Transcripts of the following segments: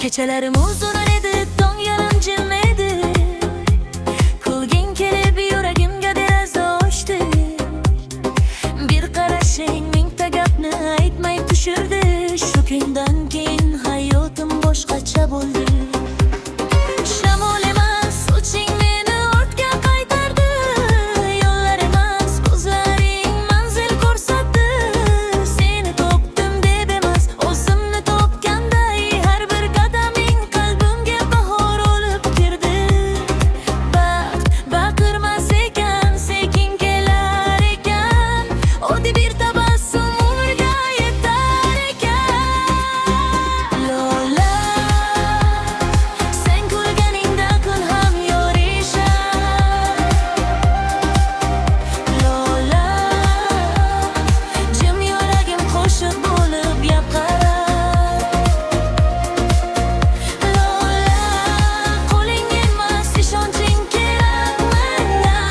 Kechalarim uzun edi, tong yarim jim edi. Kulging kelib yuragimga deraza ochdi. Bir qarashing mingta gapni aytmay tushirdi. Shu kundan keyin hayotim boshqacha bo'ldi. Shamol emas soching meni ortga qaytardi. Yo'llar emas ko'zlaring manzil ko'rsatdi. Seni topdim deb emas, o'zimni topganday har bir qadaming qalbimga bahor olib kirdi. Baxt baqirmas ekan, sekin kelar ekan. Oddiy bir tabassum umrga yetar ekan. Lola, sen kulganingda kun ham yorishar. Lola, jim yuragim qo'shiq bo'lib yoqarar. Lola, qo'ling emas ishonching kerak menga.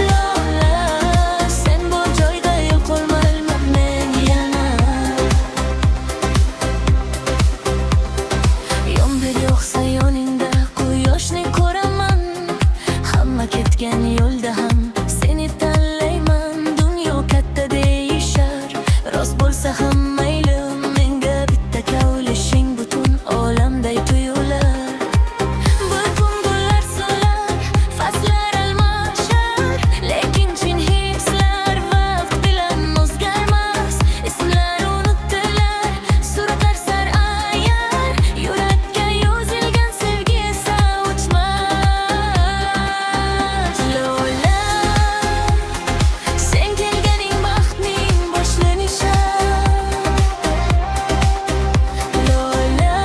Lola, sen bu joyda yo'qolmayman men yana. Yomg'ir yog'sa yoningda quyoshni ko'raman. Hamma ketgan yo'lda ham seni tanlayman. Dunyo katta deyishar, rost bo'lsa ham mayli. Menga bitta kavlashing butun olamday tuyular. Butun gullar solar, faslar almashar. Lekin chin hislar vaqt bilan o'zgarmas. Ismlar unutdilar, suratlar sar ayar. Yurakka yozilgan sevgi esa o'chmas. Lola, sen kelganing baxtning boshlanishi. Lola,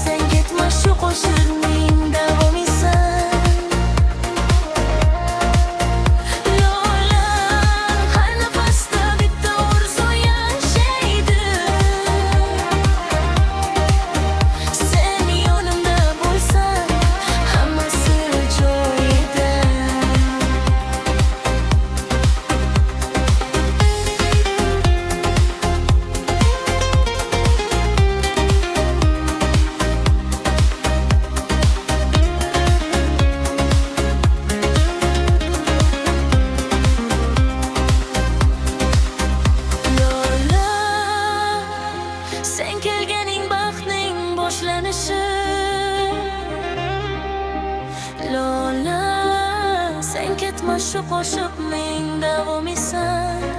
sen ketma, shu qo'shiqning davomisan. Lola, har nafasda bitta orzu yashaydi. Sen yonimda bo'lsan, hammasi joyida. Lola, sen kelganing baxtning boshlanishi. Lola, sen ketma, shu qo'shiqning davomisan.